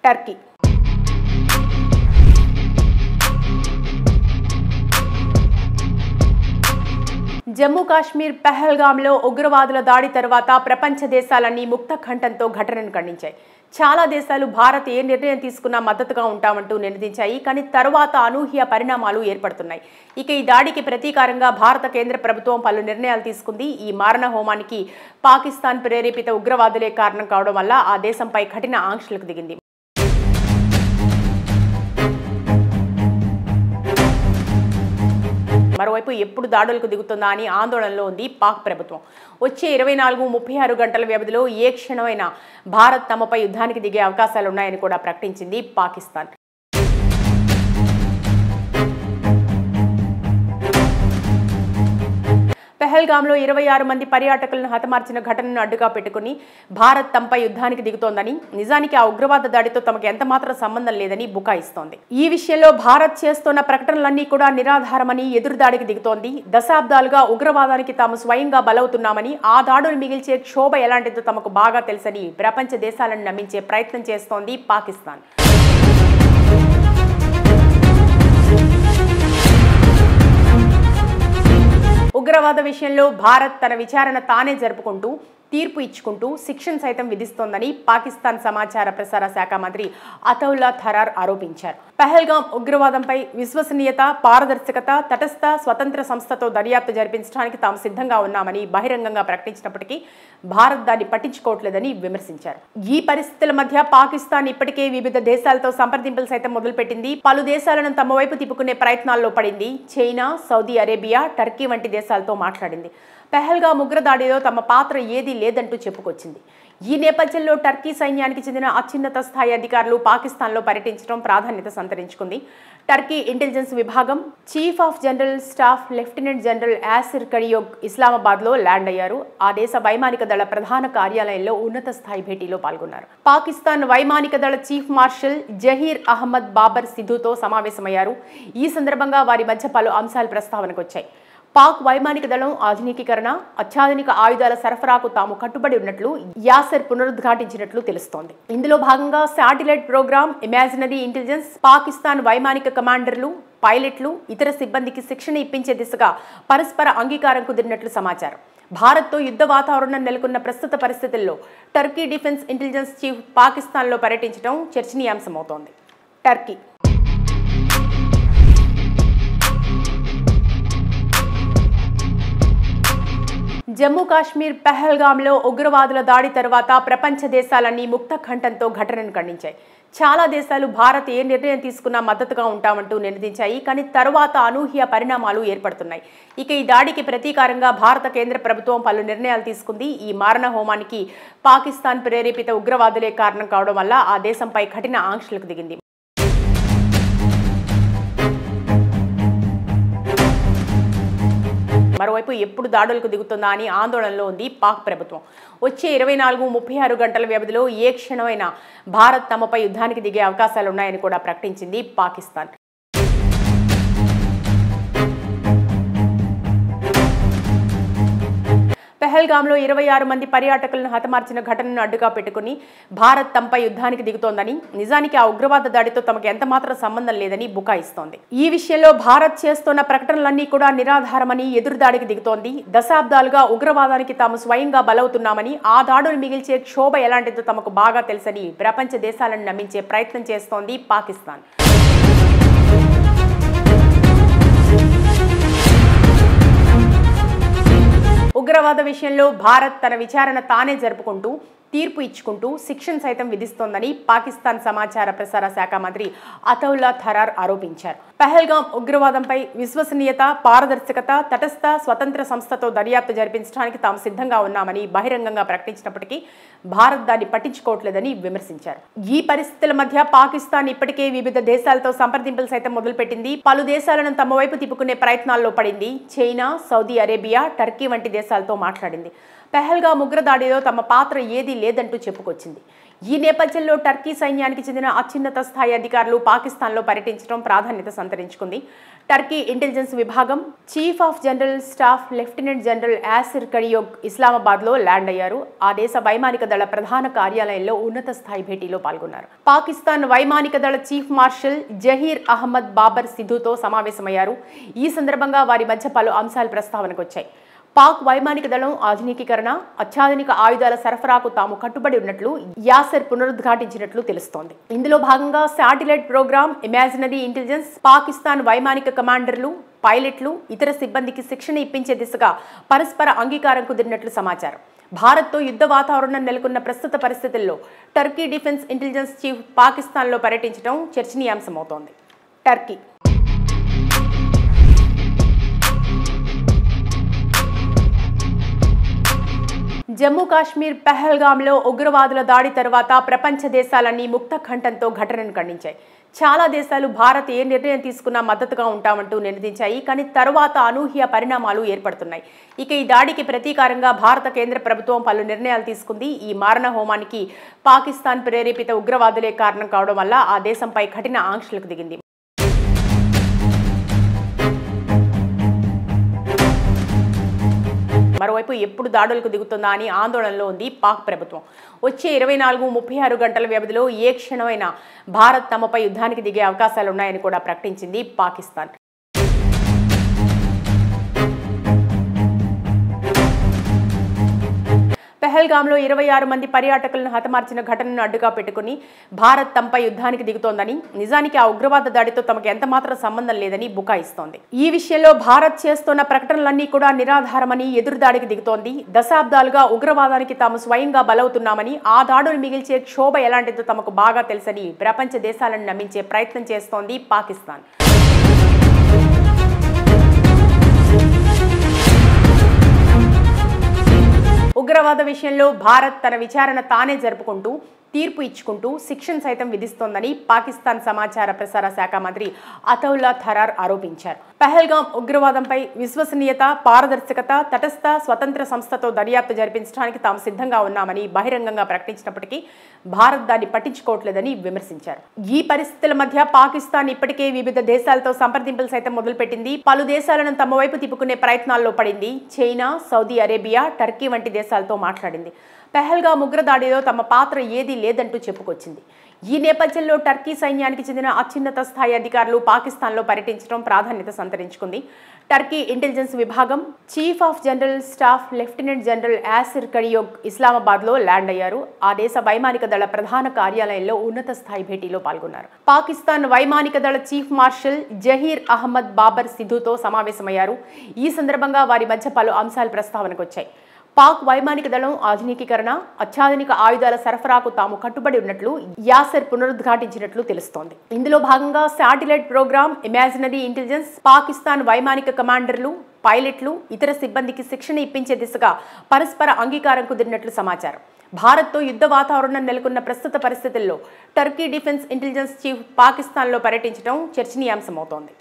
Turkey. Jammu Kashmir పెహల్గాంలో ఉగ్రవాదుల దాడి తర్వాత ప్రపంచ దేశాలన్నీ ముక్త కంఠంతో ఘటనను ఖండించాయి. చాలా దేశాలు భారత్ ఏ నిర్ణయం తీసుకున్నా మద్దతుగా ఉంటామంటూ నినదించాయి. కానీ తరువాత అనూహ్య పరిణామాలు ఏర్పడుతున్నాయి. ఇక ఈ దాడికి ప్రతీకారంగా భారత కేంద్ర ప్రభుత్వం పలు నిర్ణయాలు తీసుకుంది. ఈ మారణ హోమానికి పాకిస్తాన్ ప్రేరేపిత ఉగ్రవాదులే కారణం కావడం వల్ల ఆ దేశంపై కఠిన ఆంక్షలకు దిగింది. మరోవైపు ఎప్పుడు దాడులకు దిగుతుందా అని ఆందోళనలో ఉంది పాక్ ప్రభుత్వం. వచ్చే 24-36 గంటల వ్యవధిలో ఏ క్షణమైనా భారత్ తమపై యుద్ధానికి దిగే అవకాశాలున్నాయని కూడా ప్రకటించింది పాకిస్తాన్. పెహల్గాంలో 26 మంది పర్యాటకులను హతమార్చిన ఘటనను అడ్డుగా పెట్టుకుని భారత్ తమపై యుద్ధానికి దిగుతోందని, నిజానికి ఆ ఉగ్రవాద దాడితో తమకు ఎంతమాత్రం సంబంధం లేదని బుకాయిస్తోంది. ఈ విషయంలో భారత్ చేస్తున్న ప్రకటనలన్నీ కూడా నిరాధారమని ఎదురుదాడికి దిగుతోంది. దశాబ్దాలుగా ఉగ్రవాదానికి తాము స్వయంగా బలవుతున్నామని, ఆ దాడులు మిగిల్చే క్షోభ ఎలాంటిదో తమకు బాగా తెలుసని ప్రపంచ దేశాలను నమ్మించే ప్రయత్నం చేస్తోంది పాకిస్తాన్. ఉగ్రవాద విషయంలో భారత్ తన విచారణ తానే జరుపుకుంటూ తీర్పు ఇచ్చుకుంటూ శిక్షను సైతం విధిస్తోందని పాకిస్తాన్ సమాచార ప్రసార శాఖ మంత్రి అతౌల్లా థరార్ ఆరోపించారు. పెహల్గాం ఉగ్రవాదంపై విశ్వసనీయత, పారదర్శకత, తటస్థ స్వతంత్ర సంస్థతో దర్యాప్తు జరిపించడానికి తాము సిద్ధంగా ఉన్నామని బహిరంగంగా ప్రకటించినప్పటికీ భారత్ దాన్ని పట్టించుకోవట్లేదని విమర్శించారు. ఈ పరిస్థితుల మధ్య పాకిస్తాన్ ఇప్పటికే వివిధ దేశాలతో సంప్రదింపులు సైతం మొదలుపెట్టింది. పలు దేశాలను తమ వైపు తిప్పుకునే ప్రయత్నాల్లో పడింది. చైనా, సౌదీ అరేబియా, టర్కీ వంటి దేశాలతో మాట్లాడింది. పెహల్గాం ఉగ్రదాడిలో తమ పాత్ర ఏదీ లేదంటూ చెప్పుకొచ్చింది. ఈ నేపథ్యంలో టర్కీ సైన్యానికి చెందిన అత్యున్నత స్థాయి అధికారులు పాకిస్తాన్లో పర్యటించడం ప్రాధాన్యత సంతరించుకుంది. టర్కీ ఇంటెలిజెన్స్ విభాగం chief of general staff lieutenant general Yasar Kadioglu ఇస్లామాబాద్లో ల్యాండ్ అయ్యారు. ఆ దేశ వైమానిక దళ ప్రధాన కార్యాలయంలో ఉన్నత స్థాయి భేటీలో పాల్గొన్నారు. పాకిస్తాన్ వైమానిక దళ చీఫ్ మార్షల్ జహీర్ అహ్మద్ బాబర్ సిద్ధుతో సమావేశమయ్యారు. ఈ సందర్భంగా వారి మధ్య పలు అంశాలు ప్రస్తావనకు వచ్చాయి. పాక్ వైమానిక దళం ఆధునికీకరణ, అత్యాధునిక ఆయుధాల సరఫరాకు తాము కట్టుబడి ఉన్నట్లు యాసిర్ పునరుద్ఘాటించినట్లు తెలుస్తోంది. ఇందులో భాగంగా satellite programme, imaginary intelligence, Pakistan వైమానిక కమాండర్లు, పైలట్లు, ఇతర సిబ్బందికి శిక్షణ ఇప్పించే దిశగా పరస్పర అంగీకారం కుదిరినట్లు సమాచారం. భారత్తో యుద్ధ వాతావరణం నెలకొన్న ప్రస్తుత పరిస్థితుల్లో టర్కీ డిఫెన్స్ ఇంటెలిజెన్స్ చీఫ్ పాకిస్తాన్లో పర్యటించడం చర్చనీయాంశమవుతోంది. టర్కీ జమ్మూ కాశ్మీర్ పెహల్గాంలో ఉగ్రవాదుల దాడి తర్వాత ప్రపంచ దేశాలన్నీ ముక్త కంఠంతో ఘటనను ఖండించాయి. చాలా దేశాలు భారత్ ఏ నిర్ణయం తీసుకున్నా మద్దతుగా ఉంటామంటూ నినదించాయి. కానీ తరువాత అనూహ్య పరిణామాలు ఏర్పడుతున్నాయి. ఇక ఈ దాడికి ప్రతీకారంగా భారత కేంద్ర ప్రభుత్వం పలు నిర్ణయాలు తీసుకుంది. ఈ మారణ హోమానికి పాకిస్తాన్ ప్రేరేపిత ఉగ్రవాదులే కారణం కావడం వల్ల ఆ దేశంపై కఠిన ఆంక్షలకు దిగింది. మరోవైపు ఎప్పుడు దాడులకు దిగుతుందా అని ఆందోళనలో ఉంది పాక్ ప్రభుత్వం. వచ్చే 24-36 గంటల వ్యవధిలో ఏ క్షణమైనా భారత్ తమపై యుద్ధానికి దిగే అవకాశాలున్నాయని కూడా ప్రకటించింది పాకిస్తాన్. పెహల్గాంలో 26 మంది పర్యాటకులను హతమార్చిన ఘటనను అడ్డుగా పెట్టుకుని భారత్ తమపై యుద్ధానికి దిగుతోందని, నిజానికి ఆ ఉగ్రవాద దాడితో తమకు ఎంతమాత్రం సంబంధం లేదని బుకాయిస్తోంది. ఈ విషయంలో భారత్ చేస్తున్న ప్రకటనలన్నీ కూడా నిరాధారమని ఎదురుదాడికి దిగుతోంది. దశాబ్దాలుగా ఉగ్రవాదానికి తాము స్వయంగా బలవుతున్నామని, ఆ దాడులు మిగిల్చే క్షోభ ఎలాంటిదో తమకు బాగా తెలుసని ప్రపంచ దేశాలను నమ్మించే ప్రయత్నం చేస్తోంది పాకిస్తాన్. ఉగ్రవాద విషయంలో భారత్ తన విచారణ తానే జరుపుకుంటూ తీర్పు ఇచ్చుకుంటూ శిక్షను సైతం విధిస్తోందని పాకిస్తాన్ సమాచార ప్రసార శాఖ మంత్రి అతౌల్లా థరార్ ఆరోపించారు. పెహల్గాం ఉగ్రవాదంపై విశ్వసనీయత, పారదర్శకత, తటస్థ స్వతంత్ర సంస్థతో దర్యాప్తు జరిపించడానికి తాము సిద్ధంగా ఉన్నామని బహిరంగంగా ప్రకటించినప్పటికీ భారత్ దాన్ని పట్టించుకోవట్లేదని విమర్శించారు. ఈ పరిస్థితుల మధ్య పాకిస్తాన్ ఇప్పటికే వివిధ దేశాలతో సంప్రదింపులు సైతం మొదలుపెట్టింది. పలు దేశాలను తమ వైపు తిప్పుకునే ప్రయత్నాల్లో పడింది. చైనా, సౌదీ అరేబియా, టర్కీ వంటి దేశాలతో మాట్లాడింది. పెహల్గాం ఉగ్రదాడిలో తమ పాత్ర ఏదీ లేదంటూ చెప్పుకొచ్చింది. ఈ నేపథ్యంలో టర్కీ సైన్యానికి చెందిన అత్యున్నత స్థాయి అధికారులు పాకిస్తాన్లో పర్యటించడం ప్రాధాన్యత సంతరించుకుంది. టర్కీ ఇంటెలిజెన్స్ విభాగం chief of general staff lieutenant general Yasar Kadioglu ఇస్లామాబాద్లో ల్యాండ్ అయ్యారు. ఆ దేశ వైమానిక దళ ప్రధాన కార్యాలయంలో ఉన్నత స్థాయి భేటీలో పాల్గొన్నారు. పాకిస్తాన్ వైమానిక దళ చీఫ్ మార్షల్ జహీర్ అహ్మద్ బాబర్ సిద్ధుతో సమావేశమయ్యారు. ఈ సందర్భంగా వారి మధ్య పలు అంశాలు ప్రస్తావనకు వచ్చాయి. పాక్ వైమానిక దళం ఆధునికీకరణ, అత్యాధునిక ఆయుధాల సరఫరాకు తాము కట్టుబడి ఉన్నట్లు యాసిర్ పునరుద్ఘాటించినట్లు తెలుస్తోంది. ఇందులో భాగంగా satellite programme, imaginary intelligence, Pakistan వైమానిక కమాండర్లు, పైలట్లు, ఇతర సిబ్బందికి శిక్షణ ఇప్పించే దిశగా పరస్పర అంగీకారం కుదిరినట్లు సమాచారం. భారత్తో యుద్ధ వాతావరణం నెలకొన్న ప్రస్తుత పరిస్థితుల్లో టర్కీ డిఫెన్స్ ఇంటెలిజెన్స్ చీఫ్ పాకిస్తాన్లో పర్యటించడం చర్చనీయాంశమవుతోంది. టర్కీ జమ్మూ కాశ్మీర్ పెహల్గాంలో ఉగ్రవాదుల దాడి తర్వాత ప్రపంచ దేశాలన్నీ ముక్త కంఠంతో ఘటనను ఖండించాయి. చాలా దేశాలు భారత్ ఏ నిర్ణయం తీసుకున్నా మద్దతుగా ఉంటామంటూ నినదించాయి. కానీ తరువాత అనూహ్య పరిణామాలు ఏర్పడుతున్నాయి. ఇక ఈ దాడికి ప్రతీకారంగా భారత కేంద్ర ప్రభుత్వం పలు నిర్ణయాలు తీసుకుంది. ఈ మారణ హోమానికి పాకిస్తాన్ ప్రేరేపిత ఉగ్రవాదులే కారణం కావడం వల్ల ఆ దేశంపై కఠిన ఆంక్షలకు దిగింది. మరోవైపు ఎప్పుడు దాడులకు దిగుతుందా అని ఆందోళనలో ఉంది పాక్ ప్రభుత్వం. వచ్చే 24-36 గంటల వ్యవధిలో ఏ క్షణమైనా భారత్ తమపై యుద్ధానికి దిగే అవకాశాలున్నాయని కూడా ప్రకటించింది పాకిస్తాన్. పెహల్గాంలో 26 మంది పర్యాటకులను హతమార్చిన ఘటనను అడ్డుగా పెట్టుకుని భారత్ తమపై యుద్ధానికి దిగుతోందని, నిజానికి ఆ ఉగ్రవాద దాడితో తమకు ఎంతమాత్రం సంబంధం లేదని బుకాయిస్తోంది. ఈ విషయంలో భారత్ చేస్తున్న ప్రకటనలన్నీ కూడా నిరాధారమని ఎదురుదాడికి దిగుతోంది. దశాబ్దాలుగా ఉగ్రవాదానికి తాము స్వయంగా బలవుతున్నామని, ఆ దాడులు మిగిల్చే క్షోభ ఎలాంటిదో తమకు బాగా తెలుసని ప్రపంచ దేశాలను నమ్మించే ప్రయత్నం చేస్తోంది పాకిస్తాన్. ఉగ్రవాద విషయంలో భారత్ తన విచారణ తానే జరుపుకుంటూ తీర్పు ఇచ్చుకుంటూ శిక్షను సైతం విధిస్తోందని పాకిస్తాన్ సమాచార ప్రసార శాఖ మంత్రి అతౌల్లా థరార్ ఆరోపించారు. పెహల్గాం ఉగ్రవాదంపై విశ్వసనీయత, పారదర్శకత, తటస్థ స్వతంత్ర సంస్థతో దర్యాప్తు జరిపించడానికి తాము సిద్ధంగా ఉన్నామని బహిరంగంగా ప్రకటించినప్పటికీ భారత్ దాన్ని పట్టించుకోవట్లేదని విమర్శించారు. ఈ పరిస్థితుల మధ్య పాకిస్తాన్ ఇప్పటికే వివిధ దేశాలతో సంప్రదింపులు సైతం మొదలుపెట్టింది. పలు దేశాలను తమ వైపు తిప్పుకునే ప్రయత్నాల్లో పడింది. చైనా, సౌదీ అరేబియా, టర్కీ వంటి దేశాలతో మాట్లాడింది. పెహల్గాం ఉగ్రదాడిలో తమ పాత్ర ఏదీ లేదంటూ చెప్పుకొచ్చింది. ఈ నేపథ్యంలో టర్కీ సైన్యానికి చెందిన అత్యున్నత స్థాయి అధికారులు పాకిస్తాన్లో పర్యటించడం ప్రాధాన్యత సంతరించుకుంది. టర్కీ ఇంటెలిజెన్స్ విభాగం chief of general staff lieutenant general Yasar Kadioglu ఇస్లామాబాద్లో ల్యాండ్ అయ్యారు. ఆ దేశ వైమానిక దళ ప్రధాన కార్యాలయంలో ఉన్నత స్థాయి భేటీలో పాల్గొన్నారు. పాకిస్తాన్ వైమానిక దళ చీఫ్ మార్షల్ జహీర్ అహ్మద్ బాబర్ సిద్ధుతో సమావేశమయ్యారు. ఈ సందర్భంగా వారి మధ్య పలు అంశాలు ప్రస్తావనకు వచ్చాయి. పాక్ వైమానిక దళం ఆధునికీకరణ, అత్యాధునిక ఆయుధాల సరఫరాకు తాము కట్టుబడి ఉన్నట్లు యాసిర్ పునరుద్ఘాటించినట్లు తెలుస్తోంది. ఇందులో భాగంగా satellite programme, imaginary intelligence, Pakistan వైమానిక కమాండర్లు, పైలట్లు, ఇతర సిబ్బందికి శిక్షణ ఇప్పించే దిశగా పరస్పర అంగీకారం కుదిరినట్లు సమాచారం. భారత్తో యుద్ధ వాతావరణం నెలకొన్న ప్రస్తుత పరిస్థితుల్లో టర్కీ డిఫెన్స్ ఇంటెలిజెన్స్ చీఫ్ పాకిస్తాన్లో పర్యటించడం చర్చనీయాంశమవుతోంది.